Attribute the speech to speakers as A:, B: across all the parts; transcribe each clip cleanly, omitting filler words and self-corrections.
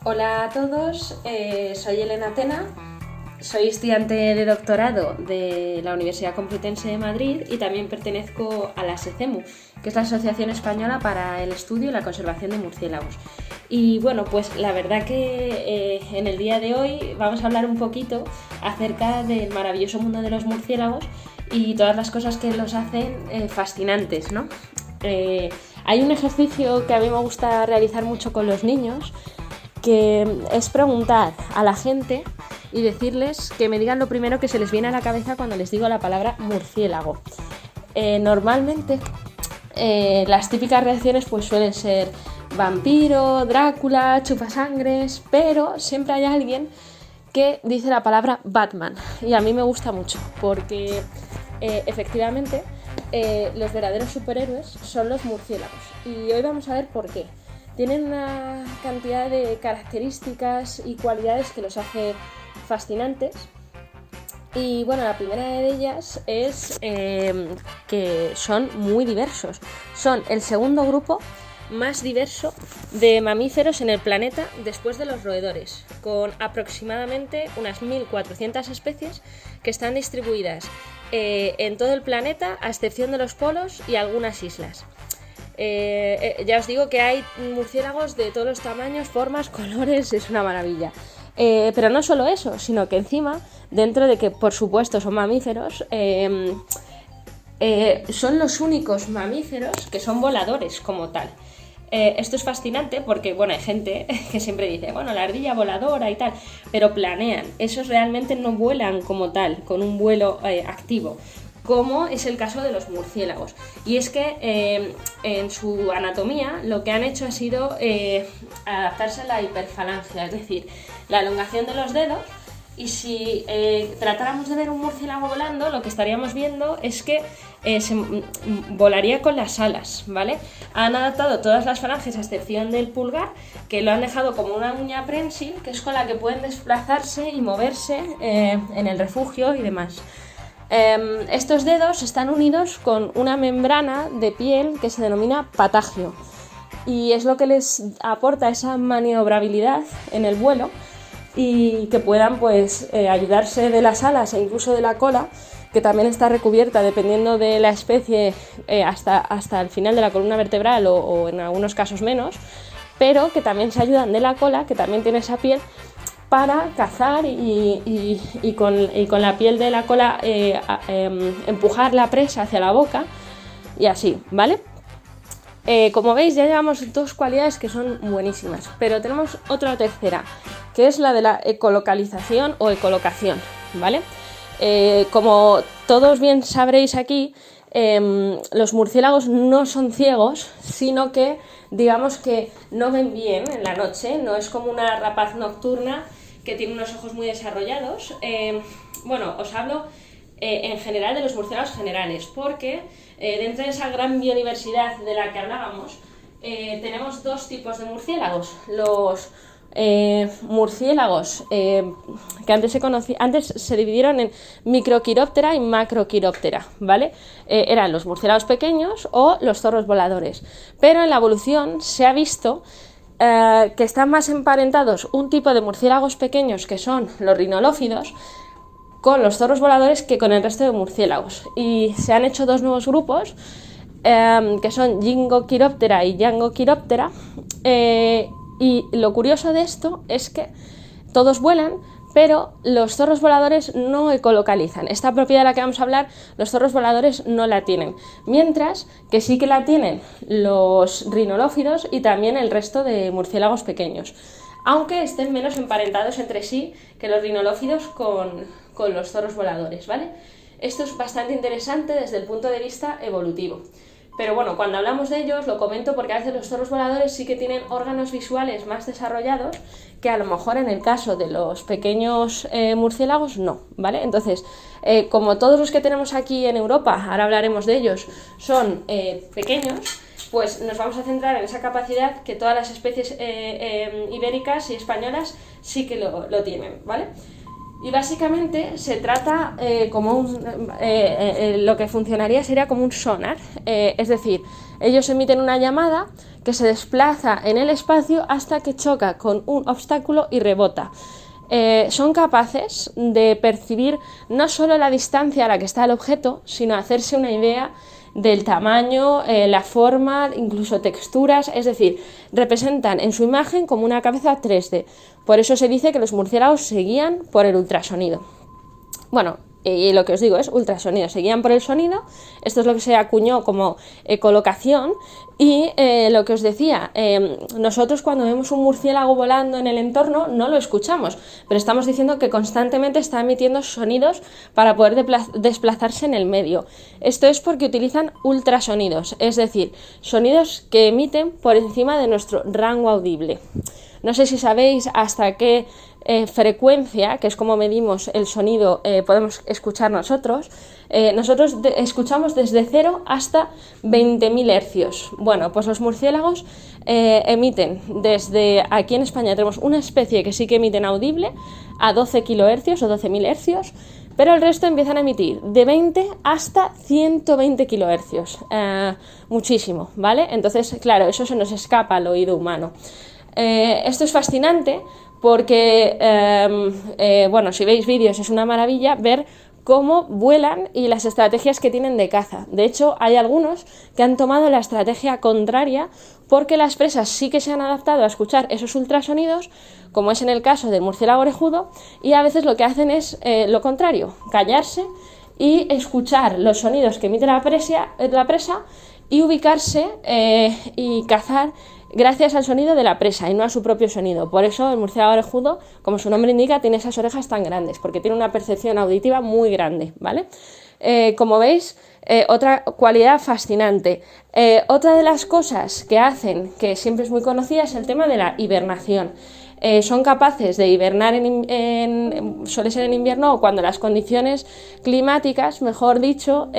A: Hola a todos, soy Elena Tena, soy estudiante de doctorado de la Universidad Complutense de Madrid y también pertenezco a la SECEMU, que es la Asociación Española para el Estudio y la Conservación de Murciélagos. Y bueno, pues la verdad que en el día de hoy vamos a hablar un poquito acerca del maravilloso mundo de los murciélagos y todas las cosas que los hacen fascinantes, ¿no? Hay un ejercicio que a mí me gusta realizar mucho con los niños, que es preguntar a la gente y decirles que me digan lo primero que se les viene a la cabeza cuando les digo la palabra murciélago. Normalmente las típicas reacciones pues suelen ser vampiro, Drácula, chupasangres, pero siempre hay alguien que dice la palabra Batman y a mí me gusta mucho porque efectivamente los verdaderos superhéroes son los murciélagos y hoy vamos a ver por qué. Tienen una cantidad de características y cualidades que los hace fascinantes. Y bueno, la primera de ellas es que son muy diversos. Son el segundo grupo más diverso de mamíferos en el planeta después de los roedores, con aproximadamente unas 1.400 especies que están distribuidas en todo el planeta, a excepción de los polos y algunas islas. Ya os digo que hay murciélagos de todos los tamaños, formas, colores, es una maravilla. Pero no solo eso, sino que encima, dentro de que por supuesto son mamíferos, son los únicos mamíferos que son voladores como tal. Esto es fascinante porque, bueno, hay gente que siempre dice, bueno, la ardilla voladora y tal, pero planean. Esos realmente no vuelan como tal, con un vuelo activo, como es el caso de los murciélagos. Y es que en su anatomía lo que han hecho ha sido adaptarse a la hiperfalangia, es decir, la elongación de los dedos. Y si tratáramos de ver un murciélago volando, lo que estaríamos viendo es que volaría con las alas, ¿vale? Han adaptado todas las falanges a excepción del pulgar, que lo han dejado como una uña prensil, que es con la que pueden desplazarse y moverse en el refugio y demás. Estos dedos están unidos con una membrana de piel que se denomina patagio y es lo que les aporta esa maniobrabilidad en el vuelo y que puedan pues ayudarse de las alas e incluso de la cola, que también está recubierta dependiendo de la especie hasta el final de la columna vertebral o en algunos casos menos, pero que también se ayudan de la cola, que también tiene esa piel, para cazar y con la piel de la cola empujar la presa hacia la boca y así, ¿vale? Como veis, ya llevamos dos cualidades que son buenísimas, pero tenemos otra tercera, que es la de la ecolocalización o ecolocación, ¿vale? Como todos bien sabréis aquí, los murciélagos no son ciegos, sino que digamos que no ven bien en la noche, no es como una rapaz nocturna que tiene unos ojos muy desarrollados. Bueno, os hablo en general de los murciélagos generales, porque dentro de esa gran biodiversidad de la que hablábamos, tenemos dos tipos de murciélagos. Los murciélagos que antes se dividieron en microquiróptera y macroquiróptera, ¿vale? Eran los murciélagos pequeños o los zorros voladores, pero en la evolución se ha visto que están más emparentados un tipo de murciélagos pequeños, que son los rinolophidos, con los zorros voladores que con el resto de murciélagos, y se han hecho dos nuevos grupos que son Gyngochiroptera y Yangochiroptera, y lo curioso de esto es que todos vuelan, pero los zorros voladores no ecolocalizan. Esta propiedad de la que vamos a hablar, los zorros voladores no la tienen, mientras que sí que la tienen los rinolophidos y también el resto de murciélagos pequeños, aunque estén menos emparentados entre sí que los rinolophidos con los zorros voladores, ¿vale? Esto es bastante interesante desde el punto de vista evolutivo. Pero bueno, cuando hablamos de ellos lo comento porque a veces los zorros voladores sí que tienen órganos visuales más desarrollados que a lo mejor en el caso de los pequeños murciélagos no, ¿vale? Entonces, como todos los que tenemos aquí en Europa, ahora hablaremos de ellos, son pequeños, pues nos vamos a centrar en esa capacidad que todas las especies ibéricas y españolas sí que lo tienen, ¿vale? Y básicamente se trata como lo que funcionaría sería como un sonar, es decir, ellos emiten una llamada que se desplaza en el espacio hasta que choca con un obstáculo y rebota. Son capaces de percibir no solo la distancia a la que está el objeto, sino hacerse una idea del tamaño, la forma, incluso texturas, es decir, representan en su imagen como una cabeza 3D. Por eso se dice que los murciélagos se guían por el ultrasonido. Bueno, y lo que os digo es ultrasonido, se guían por el sonido, esto es lo que se acuñó como ecolocación, y lo que os decía, nosotros cuando vemos un murciélago volando en el entorno no lo escuchamos, pero estamos diciendo que constantemente está emitiendo sonidos para poder desplazarse en el medio. Esto es porque utilizan ultrasonidos, es decir, sonidos que emiten por encima de nuestro rango audible. No sé si sabéis hasta qué frecuencia, que es como medimos el sonido, podemos escuchar nosotros. Nosotros escuchamos desde 0 hasta 20.000 hercios. Bueno, pues los murciélagos emiten desde, aquí en España tenemos una especie que sí que emiten audible a 12 kilohercios o 12.000 hercios, pero el resto empiezan a emitir de 20 hasta 120 kilohercios. Muchísimo, ¿vale? Entonces, claro, eso se nos escapa al oído humano. Esto es fascinante porque, bueno, si veis vídeos es una maravilla ver cómo vuelan y las estrategias que tienen de caza. De hecho, hay algunos que han tomado la estrategia contraria porque las presas sí que se han adaptado a escuchar esos ultrasonidos, como es en el caso del murciélago orejudo, y a veces lo que hacen es lo contrario, callarse y escuchar los sonidos que emite la presa y ubicarse y cazar gracias al sonido de la presa y no a su propio sonido. Por eso el murciélago orejudo, como su nombre indica, tiene esas orejas tan grandes, porque tiene una percepción auditiva muy grande, ¿vale? Como veis, otra cualidad fascinante. Otra de las cosas que hacen, que siempre es muy conocida, es el tema de la hibernación. Son capaces de hibernar suele ser en invierno o cuando las condiciones climáticas, mejor dicho,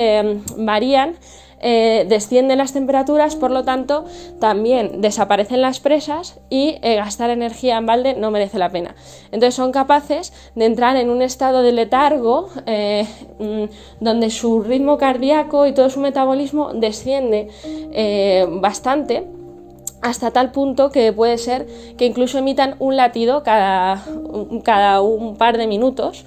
A: varían. Descienden las temperaturas, por lo tanto también desaparecen las presas y gastar energía en balde no merece la pena. Entonces son capaces de entrar en un estado de letargo donde su ritmo cardíaco y todo su metabolismo desciende bastante, hasta tal punto que puede ser que incluso emitan un latido cada un par de minutos.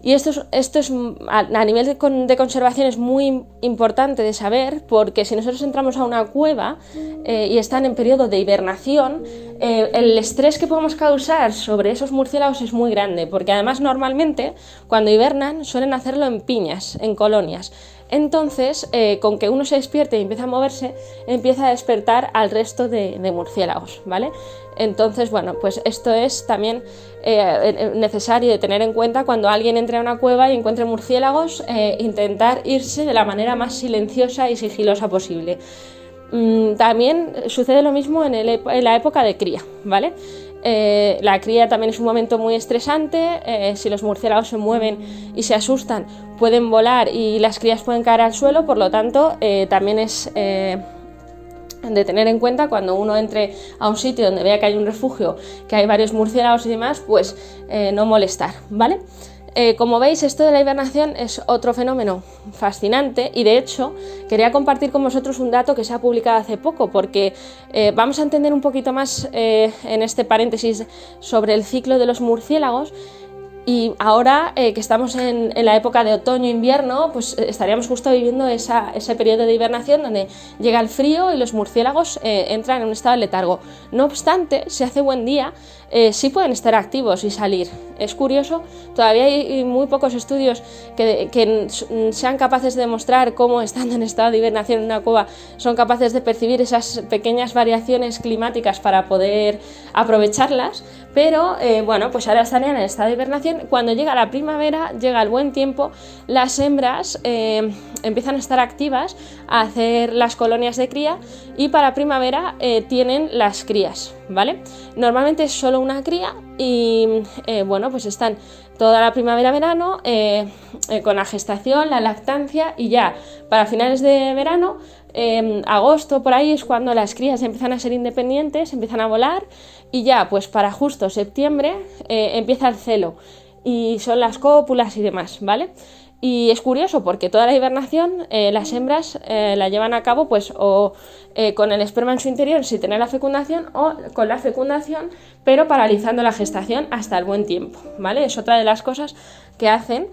A: Y esto es a nivel de conservación es muy importante de saber, porque si nosotros entramos a una cueva y están en periodo de hibernación, el estrés que podemos causar sobre esos murciélagos es muy grande, porque además normalmente cuando hibernan suelen hacerlo en piñas, en colonias. Entonces, con que uno se despierte y empiece a moverse, empieza a despertar al resto de murciélagos, ¿vale? Entonces, bueno, pues esto es también necesario de tener en cuenta cuando alguien entre a una cueva y encuentre murciélagos, intentar irse de la manera más silenciosa y sigilosa posible. También sucede lo mismo en la época de cría, ¿vale? La cría también es un momento muy estresante. Si los murciélagos se mueven y se asustan, pueden volar y las crías pueden caer al suelo, por lo tanto también es de tener en cuenta cuando uno entre a un sitio donde vea que hay un refugio, que hay varios murciélagos y demás, pues no molestar, ¿vale? Como veis, esto de la hibernación es otro fenómeno fascinante y de hecho quería compartir con vosotros un dato que se ha publicado hace poco, porque vamos a entender un poquito más en este paréntesis sobre el ciclo de los murciélagos. Y ahora que estamos en la época de otoño-invierno, pues estaríamos justo viviendo ese periodo de hibernación donde llega el frío y los murciélagos entran en un estado de letargo. No obstante, si hace buen día, sí pueden estar activos y salir. Es curioso, todavía hay muy pocos estudios que sean capaces de demostrar cómo, estando en estado de hibernación en una cueva, son capaces de percibir esas pequeñas variaciones climáticas para poder aprovecharlas, pero bueno, pues ahora estarían en estado de hibernación. Cuando llega la primavera, llega el buen tiempo, las hembras empiezan a estar activas, a hacer las colonias de cría y para primavera tienen las crías, ¿vale? Normalmente es solo una cría y bueno, pues están toda la primavera-verano con la gestación, la lactancia y ya para finales de verano, agosto por ahí es cuando las crías empiezan a ser independientes, empiezan a volar y ya pues para justo septiembre empieza el celo. y son las cópulas y demás, ¿vale? Y es curioso porque toda la hibernación las hembras la llevan a cabo pues o con el esperma en su interior sin tener la fecundación o con la fecundación pero paralizando la gestación hasta el buen tiempo, ¿vale? Es otra de las cosas que hacen,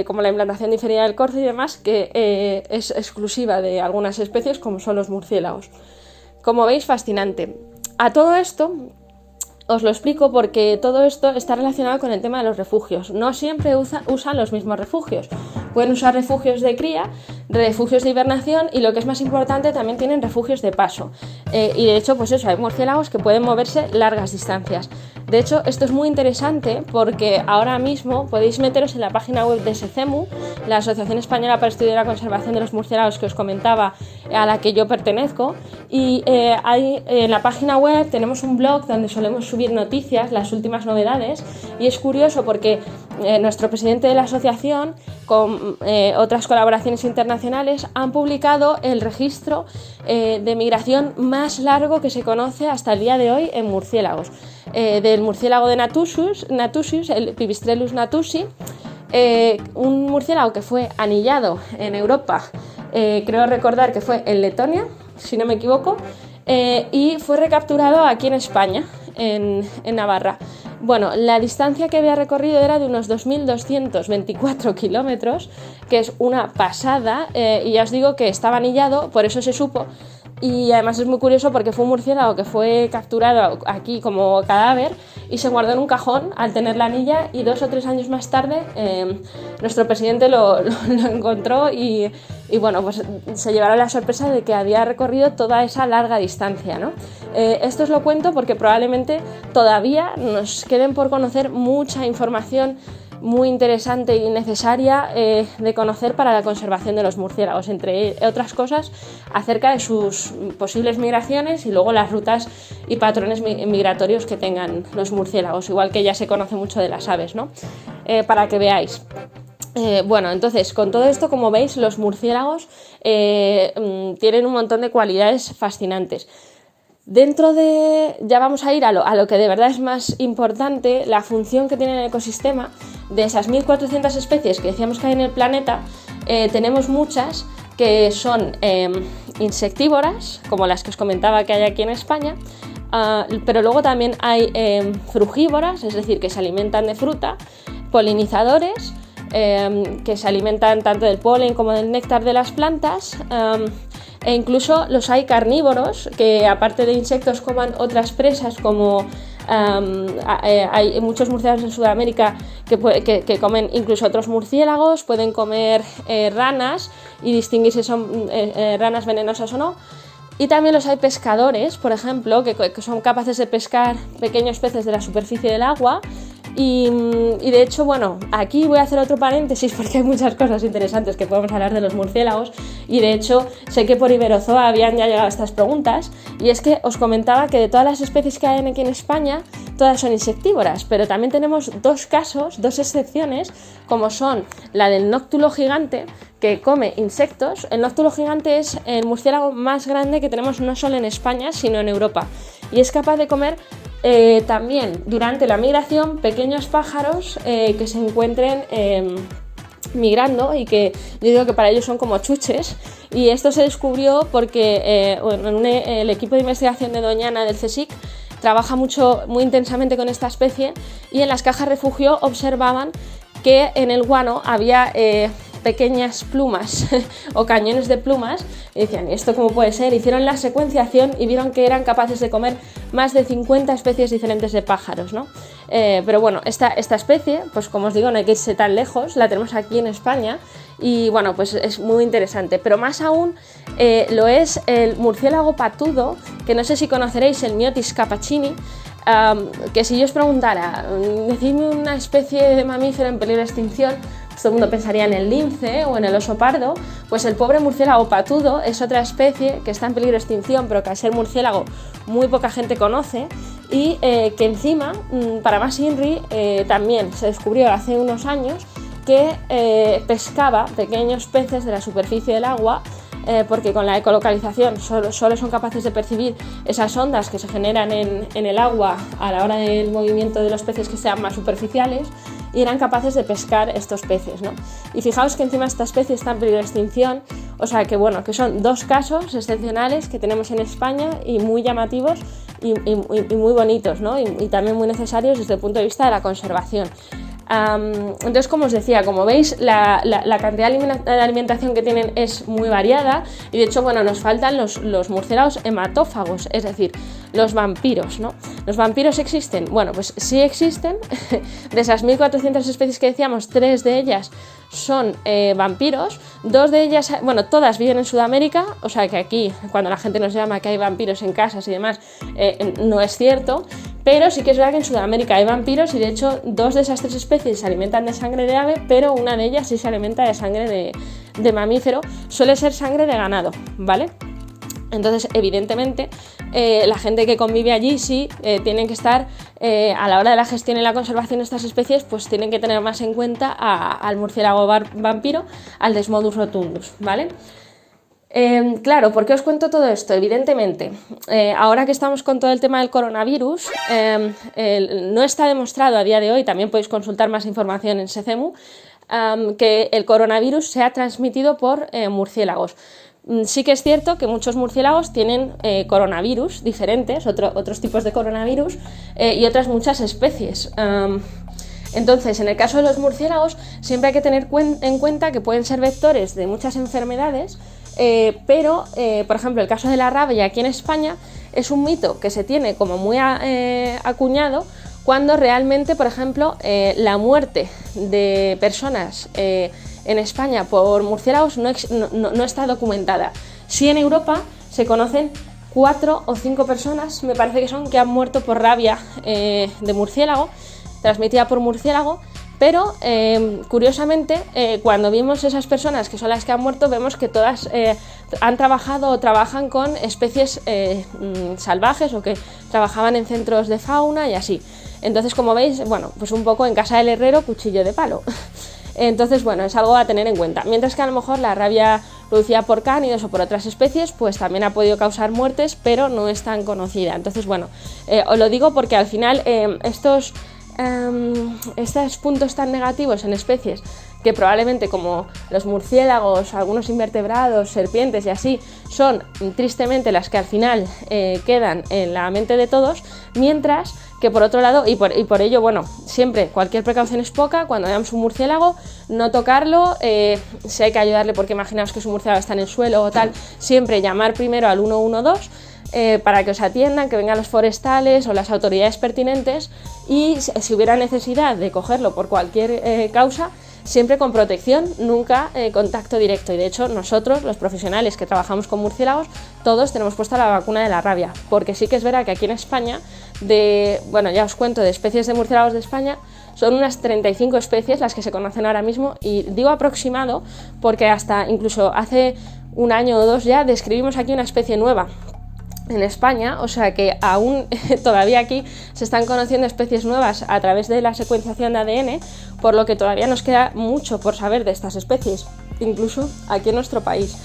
A: como la implantación diferida del corzo y demás, que es exclusiva de algunas especies como son los murciélagos. Como veis, fascinante. A todo esto os lo explico porque todo esto está relacionado con el tema de los refugios. No siempre usan los mismos refugios. Pueden usar refugios de cría, refugios de hibernación y lo que es más importante también tienen refugios de paso. Y de hecho, pues eso, hay murciélagos que pueden moverse largas distancias. De hecho, esto es muy interesante porque ahora mismo podéis meteros en la página web de SECEMU, la Asociación Española para Estudiar la Conservación de los Murciélagos que os comentaba, a la que yo pertenezco, y ahí en la página web tenemos un blog donde solemos subir noticias, las últimas novedades, y es curioso porque nuestro presidente de la asociación, con otras colaboraciones internacionales, han publicado el registro de migración más largo que se conoce hasta el día de hoy en murciélagos. Del murciélago de Natusius, el Pipistrellus natusi, un murciélago que fue anillado en Europa, creo recordar que fue en Letonia, si no me equivoco, y fue recapturado aquí en España, en Navarra. Bueno, la distancia que había recorrido era de unos 2.224 kilómetros, que es una pasada, y ya os digo que estaba anillado, por eso se supo. Y además es muy curioso porque fue un murciélago que fue capturado aquí como cadáver y se guardó en un cajón al tener la anilla, y 2 o 3 años más tarde nuestro presidente lo encontró y bueno, pues se llevaron la sorpresa de que había recorrido toda esa larga distancia, ¿no? Esto os lo cuento porque probablemente todavía nos queden por conocer mucha información muy interesante y necesaria de conocer para la conservación de los murciélagos, entre otras cosas acerca de sus posibles migraciones y luego las rutas y patrones migratorios que tengan los murciélagos, igual que ya se conoce mucho de las aves, ¿no? Para que veáis. Bueno, entonces, con todo esto, como veis, los murciélagos tienen un montón de cualidades fascinantes. Dentro de, ya vamos a ir a lo que de verdad es más importante, la función que tiene en el ecosistema. De esas 1.400 especies que decíamos que hay en el planeta, tenemos muchas que son insectívoras, como las que os comentaba que hay aquí en España, pero luego también hay frugívoras, es decir, que se alimentan de fruta, polinizadores, que se alimentan tanto del polen como del néctar de las plantas, e incluso los hay carnívoros, que aparte de insectos coman otras presas como hay muchos murciélagos en Sudamérica que comen incluso otros murciélagos, pueden comer ranas y distinguir si son ranas venenosas o no. Y también los hay pescadores, por ejemplo, que son capaces de pescar pequeños peces de la superficie del agua. Y de hecho, bueno, aquí voy a hacer otro paréntesis porque hay muchas cosas interesantes que podemos hablar de los murciélagos, y de hecho sé que por Iberozoa habían ya llegado estas preguntas, y es que os comentaba que de todas las especies que hay aquí en España, todas son insectívoras, pero también tenemos 2 casos, 2 excepciones, como son la del nóctulo gigante, que come insectos. El nóctulo gigante es el murciélago más grande que tenemos no solo en España, sino en Europa, y es capaz de comer también durante la migración pequeños pájaros que se encuentren migrando, y que yo digo que para ellos son como chuches. Y esto se descubrió porque el equipo de investigación de Doñana del CSIC trabaja muy intensamente con esta especie, y en las cajas refugio observaban que en el guano había pequeñas plumas o cañones de plumas, y decían, ¿y esto cómo puede ser? Hicieron la secuenciación y vieron que eran capaces de comer más de 50 especies diferentes de pájaros, ¿no? Pero bueno, esta especie, pues como os digo, no hay que irse tan lejos, la tenemos aquí en España, y bueno, pues es muy interesante. Pero más aún lo es el murciélago patudo, que no sé si conoceréis, el Myotis capucini, que si yo os preguntara, decidme una especie de mamífero en peligro de extinción, todo el mundo pensaría en el lince o en el oso pardo. Pues el pobre murciélago patudo es otra especie que está en peligro de extinción, pero que al ser murciélago muy poca gente conoce, y que encima, para más INRI, también se descubrió hace unos años que pescaba pequeños peces de la superficie del agua, porque con la ecolocalización solo son capaces de percibir esas ondas que se generan en el agua a la hora del movimiento de los peces que sean más superficiales, y eran capaces de pescar estos peces, ¿no? Y fijaos que encima esta especie está en peligro de extinción, o sea que bueno, que son 2 casos excepcionales que tenemos en España y muy llamativos y muy bonitos, ¿no? Y también muy necesarios desde el punto de vista de la conservación. Entonces, como os decía, como veis, la cantidad de alimentación que tienen es muy variada y de hecho, bueno, nos faltan los murciélagos hematófagos, es decir, los vampiros, ¿no? ¿Los vampiros existen? Bueno, pues sí existen. De esas 1.400 especies que decíamos, 3 de ellas son vampiros, 2 de ellas, bueno, todas viven en Sudamérica, o sea que aquí, cuando la gente nos llama que hay vampiros en casas y demás, no es cierto, pero sí que es verdad que en Sudamérica hay vampiros y de hecho 2 de esas 3 especies se alimentan de sangre de ave, pero una de ellas sí se alimenta de sangre de mamífero, suele ser sangre de ganado, ¿vale? Entonces, evidentemente, la gente que convive allí sí tienen que estar, a la hora de la gestión y la conservación de estas especies, pues tienen que tener más en cuenta al murciélago vampiro, al Desmodus rotundus, ¿vale? Claro, ¿por qué os cuento todo esto? Evidentemente, ahora que estamos con todo el tema del coronavirus, no está demostrado a día de hoy, también podéis consultar más información en SECEMU, que el coronavirus se ha transmitido por murciélagos. Sí que es cierto que muchos murciélagos tienen coronavirus diferentes, otros tipos de coronavirus y otras muchas especies. Entonces, en el caso de los murciélagos, siempre hay que tener en cuenta que pueden ser vectores de muchas enfermedades, pero, por ejemplo, el caso de la rabia aquí en España es un mito que se tiene como muy acuñado, cuando realmente, por ejemplo, la muerte de personas en España por murciélagos no está documentada. Sí, en Europa se conocen 4 o 5 personas, me parece que son, que han muerto por rabia de murciélago, transmitida por murciélago, pero curiosamente cuando vimos esas personas que son las que han muerto, vemos que todas han trabajado o trabajan con especies salvajes o que trabajaban en centros de fauna y así. Entonces, como veis, bueno, pues un poco en casa del herrero, cuchillo de palo. Entonces, bueno, es algo a tener en cuenta. Mientras que a lo mejor la rabia producida por cánidos o por otras especies, pues también ha podido causar muertes, pero no es tan conocida. Entonces, bueno, os lo digo porque al final estos puntos tan negativos en especies que probablemente, como los murciélagos, algunos invertebrados, serpientes y así, son tristemente las que al final quedan en la mente de todos, mientras que por otro lado, y por ello, bueno, siempre cualquier precaución es poca. Cuando veamos un murciélago, no tocarlo, si hay que ayudarle porque imaginaos que su murciélago está en el suelo o tal, siempre llamar primero al 112 para que os atiendan, que vengan los forestales o las autoridades pertinentes, y si hubiera necesidad de cogerlo por cualquier causa, siempre con protección, nunca contacto directo. Y de hecho nosotros, los profesionales que trabajamos con murciélagos, todos tenemos puesta la vacuna de la rabia, porque sí que es verdad que aquí en España, bueno, ya os cuento, de especies de murciélagos de España, son unas 35 especies las que se conocen ahora mismo, y digo aproximado porque hasta incluso hace 1 año o 2 ya describimos aquí una especie nueva en España, o sea que aún todavía aquí se están conociendo especies nuevas a través de la secuenciación de ADN, por lo que todavía nos queda mucho por saber de estas especies, incluso aquí en nuestro país.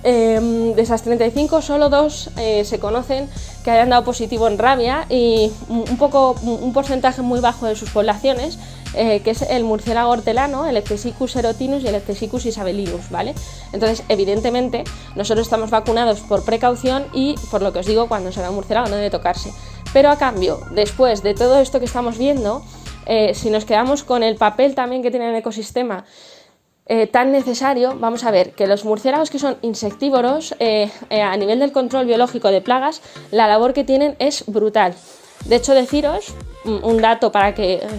A: De esas 35, solo 2 se conocen que hayan dado positivo en rabia, y un porcentaje muy bajo de sus poblaciones, que es el murciélago hortelano, el Ectesicus erotinus y el Ectesicus isabelinus, ¿vale? Entonces, evidentemente, nosotros estamos vacunados por precaución y, por lo que os digo, cuando se ve un murciélago no debe tocarse. Pero a cambio, después de todo esto que estamos viendo, si nos quedamos con el papel también que tiene el ecosistema, tan necesario, vamos a ver que los murciélagos que son insectívoros, a nivel del control biológico de plagas, la labor que tienen es brutal. De hecho, deciros un dato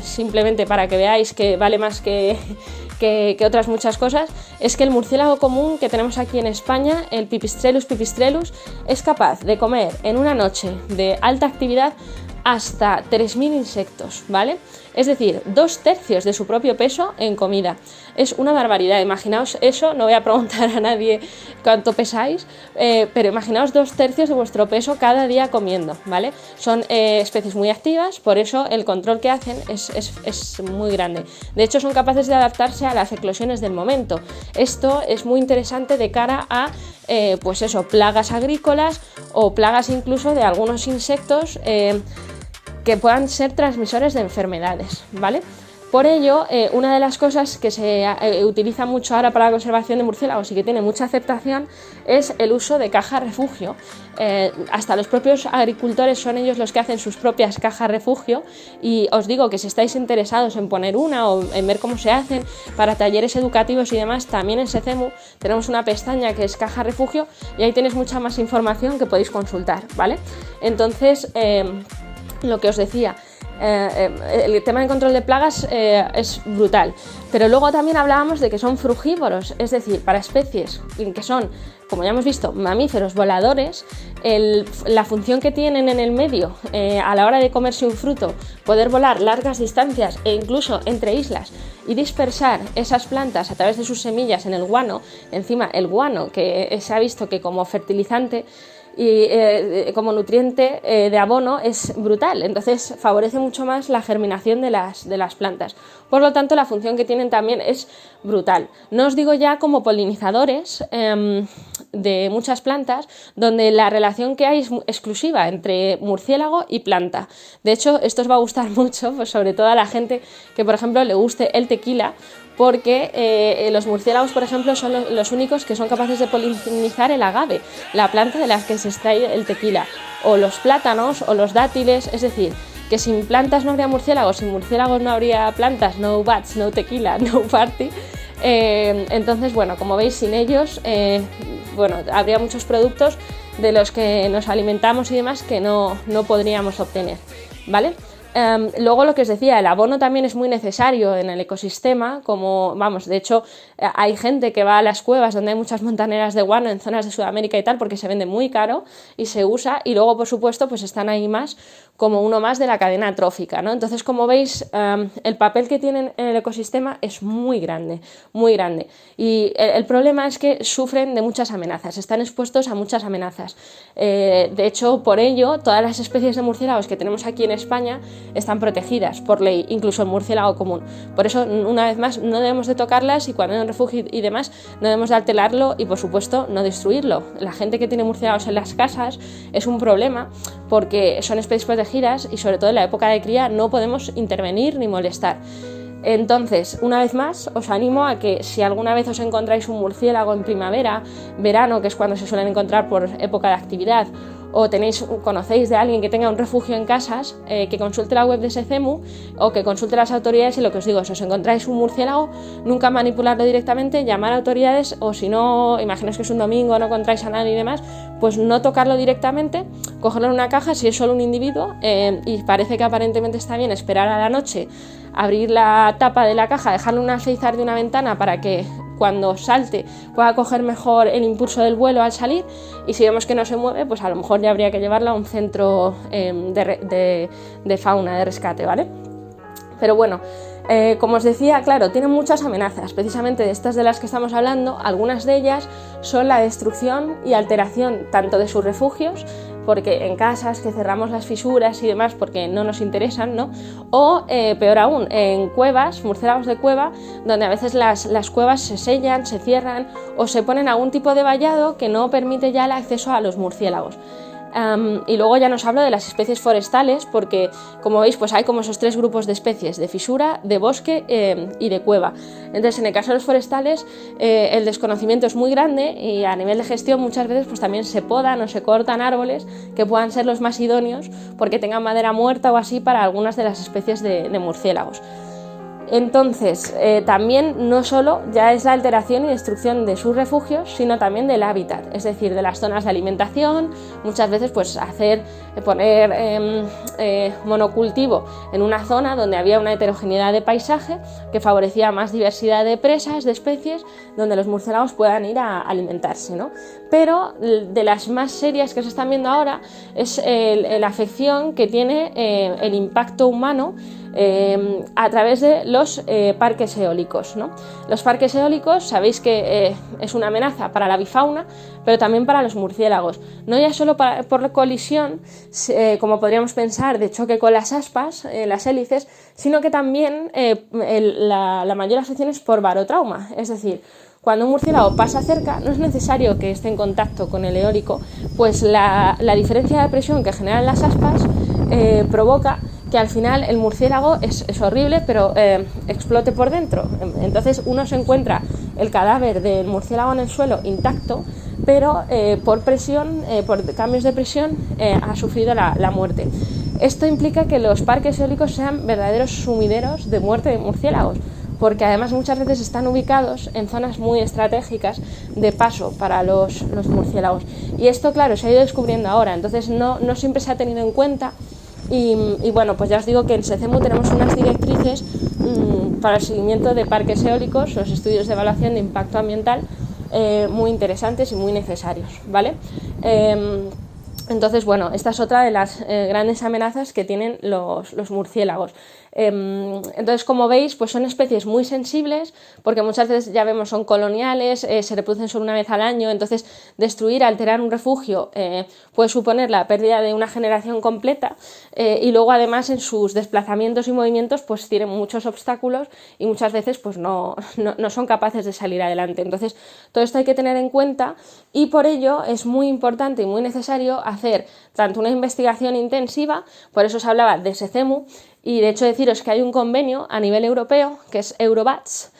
A: simplemente para que veáis que vale más que otras muchas cosas, es que el murciélago común que tenemos aquí en España, el Pipistrellus pipistrellus, es capaz de comer en una noche de alta actividad hasta 3.000 insectos, ¿vale? Es decir, 2/3 de su propio peso en comida. Es una barbaridad, imaginaos eso, no voy a preguntar a nadie cuánto pesáis, pero imaginaos 2/3 de vuestro peso cada día comiendo, ¿vale? Son especies muy activas, por eso el control que hacen es muy grande. De hecho, son capaces de adaptarse a las eclosiones del momento. Esto es muy interesante de cara a pues eso, plagas agrícolas o plagas incluso de algunos insectos que puedan ser transmisores de enfermedades, ¿vale? Por ello, una de las cosas que se utiliza mucho ahora para la conservación de murciélagos y que tiene mucha aceptación es el uso de caja refugio. Hasta los propios agricultores son ellos los que hacen sus propias cajas refugio, y os digo que si estáis interesados en poner una o en ver cómo se hacen para talleres educativos y demás, también en SECEMU tenemos una pestaña que es caja refugio y ahí tenéis mucha más información que podéis consultar, ¿vale? Entonces, lo que os decía, el tema de control de plagas es brutal, pero luego también hablábamos de que son frugívoros, es decir, para especies que son, como ya hemos visto, mamíferos voladores, la función que tienen en el medio a la hora de comerse un fruto, poder volar largas distancias e incluso entre islas y dispersar esas plantas a través de sus semillas en el guano. Encima el guano, que se ha visto que como fertilizante y como nutriente de abono es brutal, entonces favorece mucho más la germinación de las plantas. Por lo tanto, la función que tienen también es brutal. No os digo ya como polinizadores de muchas plantas, donde la relación que hay es exclusiva entre murciélago y planta. De hecho, esto os va a gustar mucho, pues sobre todo a la gente que, por ejemplo, le guste el tequila, porque los murciélagos, por ejemplo, son los únicos que son capaces de polinizar el agave, la planta de la que se extrae el tequila, o los plátanos o los dátiles, es decir, que sin plantas no habría murciélagos, sin murciélagos no habría plantas, no bats, no tequila, no party. Entonces, bueno, como veis, sin ellos, habría muchos productos de los que nos alimentamos y demás que no podríamos obtener, ¿vale? Luego, lo que os decía, el abono también es muy necesario en el ecosistema, de hecho hay gente que va a las cuevas donde hay muchas montaneras de guano en zonas de Sudamérica y tal, porque se vende muy caro y se usa, y luego, por supuesto, pues están ahí más como uno más de la cadena trófica, ¿no? Entonces, como veis, el papel que tienen en el ecosistema es muy grande, y el problema es que sufren de muchas amenazas, están expuestos a muchas amenazas. De hecho, por ello, todas las especies de murciélagos que tenemos aquí en España están protegidas por ley, incluso el murciélago común. Por eso, una vez más, no debemos de tocarlas, y cuando hay un refugio y demás, no debemos de alterarlo y, por supuesto, no destruirlo. La gente que tiene murciélagos en las casas es un problema, porque son especies protegidas y, sobre todo en la época de cría, no podemos intervenir ni molestar. Entonces, una vez más, os animo a que si alguna vez os encontráis un murciélago en primavera, verano, que es cuando se suelen encontrar por época de actividad, o conocéis de alguien que tenga un refugio en casas, que consulte la web de SECEMU o que consulte las autoridades. Y lo que os digo, si os encontráis un murciélago, nunca manipularlo directamente, llamar a autoridades, o si no, imaginaos que es un domingo, no encontráis a nadie y demás, pues no tocarlo directamente, cogerlo en una caja si es solo un individuo, y parece que aparentemente está bien, esperar a la noche, abrir la tapa de la caja, dejarlo un alféizar de una ventana para que cuando salte pueda coger mejor el impulso del vuelo al salir, y si vemos que no se mueve, pues a lo mejor ya habría que llevarla a un centro de fauna, de rescate, ¿vale? Pero bueno, como os decía, claro, tienen muchas amenazas, precisamente de estas de las que estamos hablando. Algunas de ellas son la destrucción y alteración tanto de sus refugios, porque en casas que cerramos las fisuras y demás porque no nos interesan, ¿no? O peor aún, en cuevas, murciélagos de cueva, donde a veces las cuevas se sellan, se cierran o se ponen algún tipo de vallado que no permite ya el acceso a los murciélagos. Y luego ya nos hablo de las especies forestales, porque como veis, pues hay como esos tres grupos de especies: de fisura, de bosque y de cueva. Entonces, en el caso de los forestales, el desconocimiento es muy grande, y a nivel de gestión muchas veces pues también se podan o se cortan árboles que puedan ser los más idóneos porque tengan madera muerta o así para algunas de las especies de murciélagos. Entonces, también no solo ya es la alteración y destrucción de sus refugios, sino también del hábitat, es decir, de las zonas de alimentación. Muchas veces pues poner monocultivo en una zona donde había una heterogeneidad de paisaje que favorecía más diversidad de presas, de especies, donde los murciélagos puedan ir a alimentarse, ¿no? Pero de las más serias que se están viendo ahora es la afección que tiene el impacto humano a través de los parques eólicos, ¿no? Los parques eólicos, sabéis que es una amenaza para la avifauna, pero también para los murciélagos. No ya solo por colisión, como podríamos pensar, de choque con las aspas, las hélices, sino que también la mayor afección es por barotrauma. Es decir, cuando un murciélago pasa cerca, no es necesario que esté en contacto con el eólico, pues la diferencia de presión que generan las aspas provoca que al final el murciélago es horrible, pero explote por dentro. Entonces uno se encuentra el cadáver del murciélago en el suelo intacto, pero por presión, por cambios de presión, ha sufrido la muerte. Esto implica que los parques eólicos sean verdaderos sumideros de muerte de murciélagos, porque además muchas veces están ubicados en zonas muy estratégicas de paso para los murciélagos. Y esto, claro, se ha ido descubriendo ahora, entonces no siempre se ha tenido en cuenta. Y bueno, pues ya os digo que en SECEMU tenemos unas directrices para el seguimiento de parques eólicos, los estudios de evaluación de impacto ambiental, muy interesantes y muy necesarios, ¿vale? Entonces, bueno, esta es otra de las grandes amenazas que tienen los murciélagos. Entonces, como veis, pues son especies muy sensibles, porque muchas veces, ya vemos, son coloniales, se reproducen solo una vez al año, entonces destruir, alterar un refugio puede suponer la pérdida de una generación completa, y luego además en sus desplazamientos y movimientos pues tienen muchos obstáculos y muchas veces pues no son capaces de salir adelante. Entonces, todo esto hay que tener en cuenta, y por ello es muy importante y muy necesario hacer tanto una investigación intensiva, por eso os hablaba de SECEMU, y de hecho deciros que hay un convenio a nivel europeo que es EUROBATS,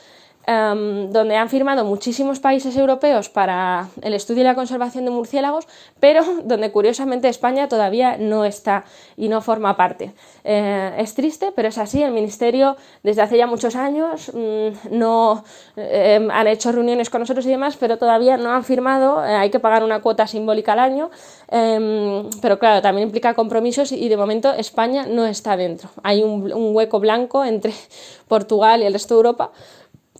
A: donde han firmado muchísimos países europeos para el estudio y la conservación de murciélagos, pero donde curiosamente España todavía no está y no forma parte. Es triste, pero es así. El Ministerio desde hace ya muchos años no han hecho reuniones con nosotros y demás, pero todavía no han firmado. Hay que pagar una cuota simbólica al año, pero claro, también implica compromisos y de momento España no está dentro. Hay un hueco blanco entre Portugal y el resto de Europa,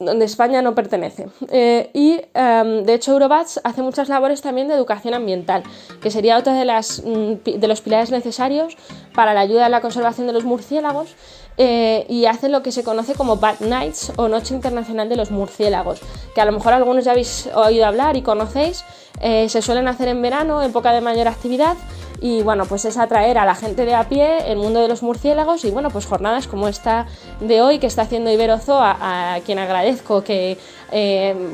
A: donde España no pertenece. De hecho, EUROBATS hace muchas labores también de educación ambiental, que sería otra de los pilares necesarios para la ayuda a la conservación de los murciélagos, y hace lo que se conoce como Bat Nights o Noche Internacional de los Murciélagos, que a lo mejor algunos ya habéis oído hablar y conocéis. Se suelen hacer en verano, época de mayor actividad, y bueno, pues es atraer a la gente de a pie el mundo de los murciélagos, y bueno, pues jornadas como esta de hoy que está haciendo Iberozoa, a quien agradezco que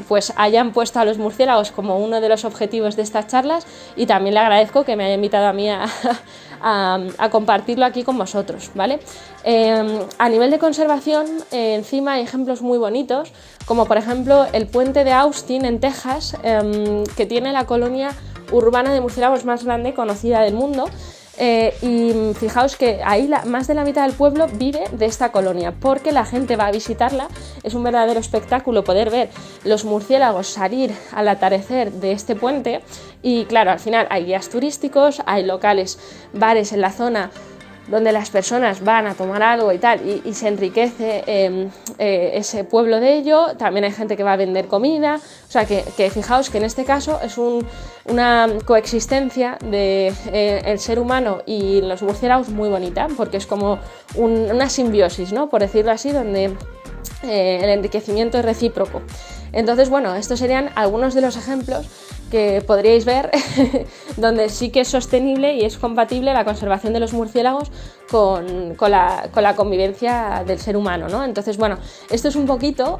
A: pues hayan puesto a los murciélagos como uno de los objetivos de estas charlas, y también le agradezco que me haya invitado a mí a compartirlo aquí con vosotros, ¿vale? A nivel de conservación, encima hay ejemplos muy bonitos, como por ejemplo el puente de Austin en Texas, que tiene la colonia urbana de murciélagos más grande conocida del mundo, y fijaos que ahí más de la mitad del pueblo vive de esta colonia, porque la gente va a visitarla. Es un verdadero espectáculo poder ver los murciélagos salir al atardecer de este puente, y claro, al final hay guías turísticos, hay locales, bares en la zona donde las personas van a tomar algo y tal, y se enriquece ese pueblo de ello. También hay gente que va a vender comida, o sea que fijaos que en este caso es una coexistencia de el ser humano y los murciélagos muy bonita, porque es como una simbiosis, ¿no?, por decirlo así, donde el enriquecimiento es recíproco. Entonces, bueno, estos serían algunos de los ejemplos que podríais ver donde sí que es sostenible y es compatible la conservación de los murciélagos con la convivencia del ser humano, ¿no? Entonces, bueno, esto es un poquito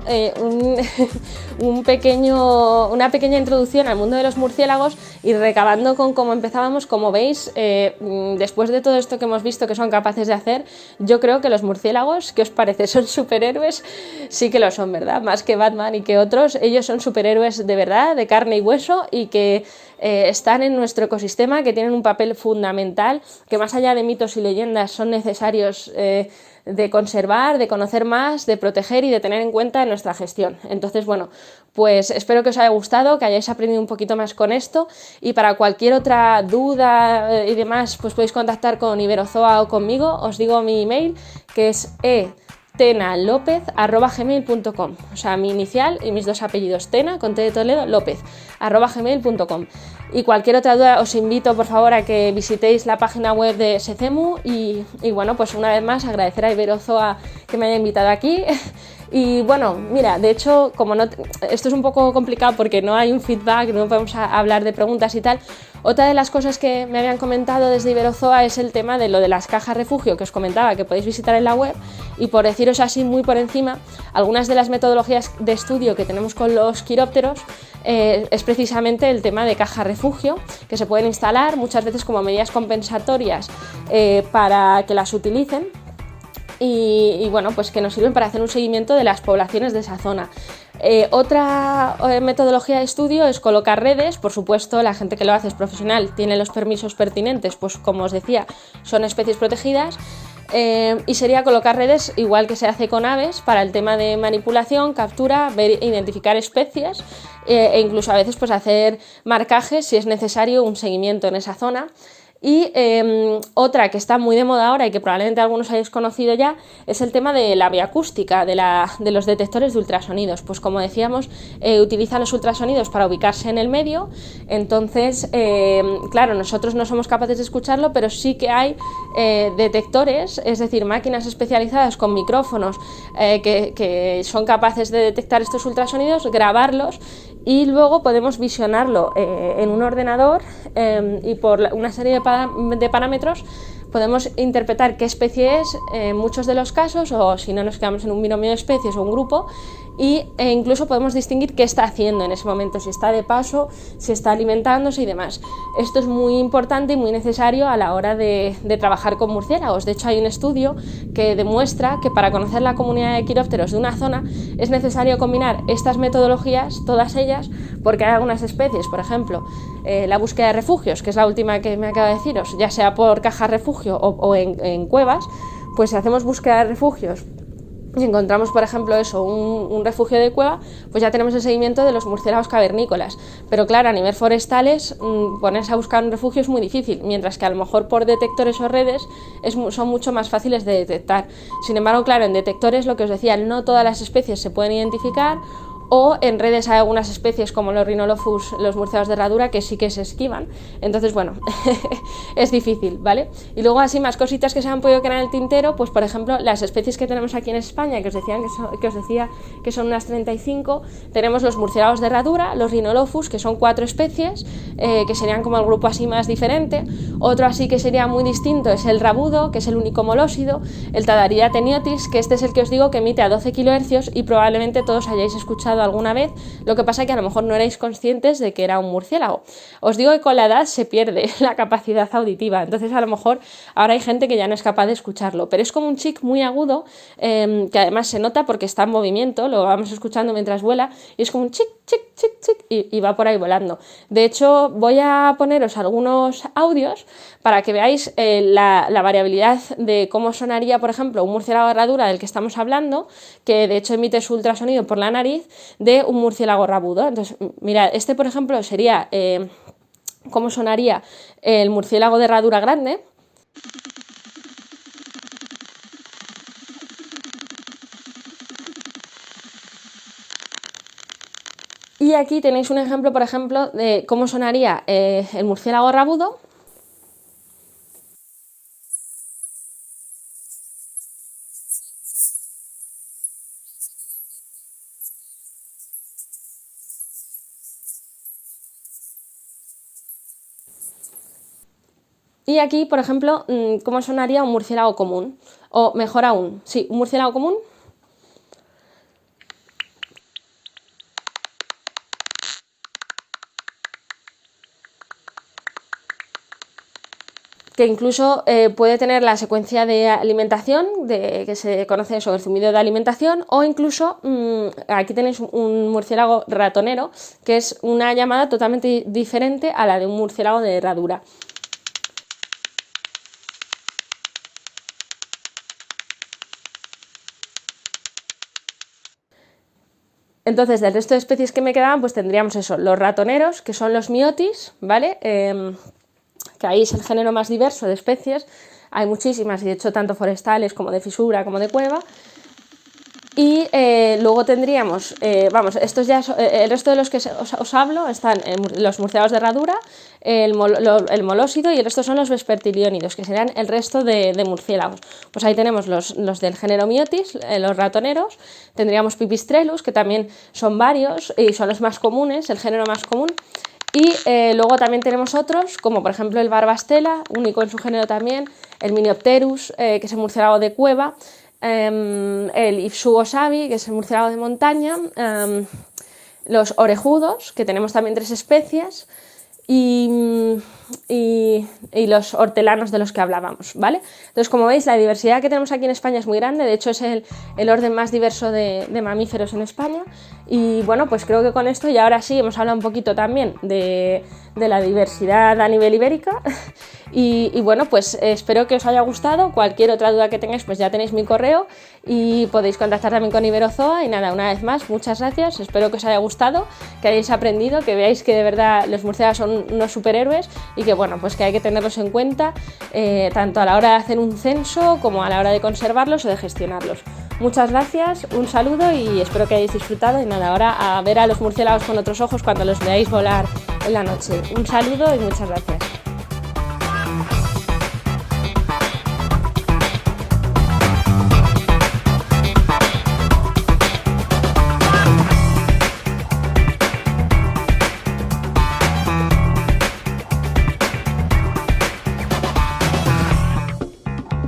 A: una pequeña introducción al mundo de los murciélagos, y recabando con cómo empezábamos. Como veis, después de todo esto que hemos visto que son capaces de hacer, yo creo que los murciélagos, ¿qué os parece? ¿Son superhéroes? Sí que lo son, ¿verdad? Más que Batman y que otros, ellos son superhéroes de verdad, de carne y hueso, y que están en nuestro ecosistema, que tienen un papel fundamental, que más allá de mitos y leyendas son necesarios de conservar, de conocer más, de proteger y de tener en cuenta en nuestra gestión. Entonces, bueno, pues espero que os haya gustado, que hayáis aprendido un poquito más con esto, y para cualquier otra duda y demás, pues podéis contactar con Iberozoa o conmigo. Os digo mi email, que es tenalopez@gmail.com, o sea, mi inicial y mis dos apellidos, Tena con T de Toledo, López @gmail.com. Y cualquier otra duda os invito por favor a que visitéis la página web de SECEMU, y bueno, pues una vez más agradecer a Iberozoa que me haya invitado aquí. Y bueno, mira, de hecho, esto es un poco complicado porque no hay un feedback, no podemos hablar de preguntas y tal. Otra de las cosas que me habían comentado desde Iberozoa es el tema de lo de las cajas refugio que os comentaba, que podéis visitar en la web, y por deciros así muy por encima, algunas de las metodologías de estudio que tenemos con los quirópteros es precisamente el tema de caja refugio, que se pueden instalar muchas veces como medidas compensatorias para que las utilicen. y bueno, pues que nos sirven para hacer un seguimiento de las poblaciones de esa zona. Otra metodología de estudio es colocar redes. Por supuesto, la gente que lo hace es profesional, tiene los permisos pertinentes, pues como os decía, son especies protegidas. Y sería colocar redes igual que se hace con aves para el tema de manipulación, captura, identificar especies e incluso a veces pues hacer marcajes si es necesario un seguimiento en esa zona. Y otra que está muy de moda ahora y que probablemente algunos hayáis conocido ya es el tema de la bioacústica, de los detectores de ultrasonidos. Pues como decíamos, utilizan los ultrasonidos para ubicarse en el medio. Entonces, claro, nosotros no somos capaces de escucharlo, pero sí que hay detectores, es decir, máquinas especializadas con micrófonos que son capaces de detectar estos ultrasonidos, grabarlos y luego podemos visionarlo en un ordenador y por una serie de parámetros podemos interpretar qué especie es en muchos de los casos, o si no nos quedamos en un binomio de especies o un grupo, e incluso podemos distinguir qué está haciendo en ese momento, si está de paso, si está alimentándose y demás. Esto es muy importante y muy necesario a la hora de trabajar con murciélagos. De hecho, hay un estudio que demuestra que para conocer la comunidad de quirópteros de una zona es necesario combinar estas metodologías, todas ellas, porque hay algunas especies, por ejemplo, la búsqueda de refugios, que es la última que me acabo de deciros, ya sea por cajas refugio o en cuevas, pues si hacemos búsqueda de refugios y encontramos, por ejemplo, eso, un refugio de cueva, pues ya tenemos el seguimiento de los murciélagos cavernícolas. Pero claro, a nivel forestales, ponerse a buscar un refugio es muy difícil, mientras que a lo mejor por detectores o redes son mucho más fáciles de detectar. Sin embargo, claro, en detectores, lo que os decía, no todas las especies se pueden identificar, o en redes hay algunas especies como los Rhinolophus, los murciélagos de herradura, que sí que se esquivan. Entonces, bueno, es difícil, ¿vale? Y luego así más cositas que se han podido quedar en el tintero, pues por ejemplo, las especies que tenemos aquí en España, que os decía que son unas 35, tenemos los murciélagos de herradura, los Rhinolophus, que son 4 especies, que serían como el grupo así más diferente. Otro así que sería muy distinto es el rabudo, que es el único molósido, el Tadaridia teniotis, que este es el que os digo que emite a 12 kHz y probablemente todos hayáis escuchado alguna vez, lo que pasa es que a lo mejor no erais conscientes de que era un murciélago. Os digo que con la edad se pierde la capacidad auditiva, entonces a lo mejor ahora hay gente que ya no es capaz de escucharlo, pero es como un chic muy agudo, que además se nota porque está en movimiento, lo vamos escuchando mientras vuela, y es como un chic, chic, chic, chic, y va por ahí volando. De hecho, voy a poneros algunos audios para que veáis la variabilidad de cómo sonaría, por ejemplo, un murciélago de herradura del que estamos hablando, que de hecho emite su ultrasonido por la nariz, de un murciélago rabudo. Entonces, mirad, este por ejemplo sería cómo sonaría el murciélago de herradura grande. Y aquí tenéis un ejemplo, por ejemplo, de cómo sonaría el murciélago rabudo. Y aquí, por ejemplo, cómo sonaría un murciélago común. O mejor aún, sí, un murciélago común. Que incluso puede tener la secuencia de alimentación, que se conoce sobre el zumbido de alimentación, o incluso aquí tenéis un murciélago ratonero, que es una llamada totalmente diferente a la de un murciélago de herradura. Entonces, del resto de especies que me quedaban, pues tendríamos eso, los ratoneros, que son los miotis, ¿vale? Que ahí es el género más diverso de especies, hay muchísimas, y de hecho tanto forestales como de fisura, como de cueva. Y luego tendríamos, estos ya el resto de los que os hablo están los murciélagos de herradura, el molósido, y el resto son los vespertiliónidos, que serían el resto de murciélagos. Pues ahí tenemos los del género Myotis, los ratoneros, tendríamos Pipistrellus, que también son varios y son los más comunes, el género más común. Y luego también tenemos otros, como por ejemplo el Barbastela, único en su género también, el Miniopterus, que es el murciélago de cueva, el Ipsuosavi, que es el murciélago de montaña, los orejudos, que tenemos también 3 especies, y y los hortelanos de los que hablábamos, ¿vale? Entonces, como veis, la diversidad que tenemos aquí en España es muy grande, de hecho es el orden más diverso de mamíferos en España. Y bueno, pues creo que con esto, y ahora sí, hemos hablado un poquito también de la diversidad a nivel ibérica. Y bueno, pues espero que os haya gustado. Cualquier otra duda que tengáis, pues ya tenéis mi correo y podéis contactar también con Iberozoa. Y nada, una vez más, muchas gracias. Espero que os haya gustado, que hayáis aprendido, que veáis que de verdad los murciélagos son unos superhéroes y que bueno, pues que hay que tenerlos en cuenta tanto a la hora de hacer un censo como a la hora de conservarlos o de gestionarlos. Muchas gracias, un saludo y espero que hayáis disfrutado. Y nada, ahora a ver a los murciélagos con otros ojos cuando los veáis volar en la noche. Un saludo y muchas gracias.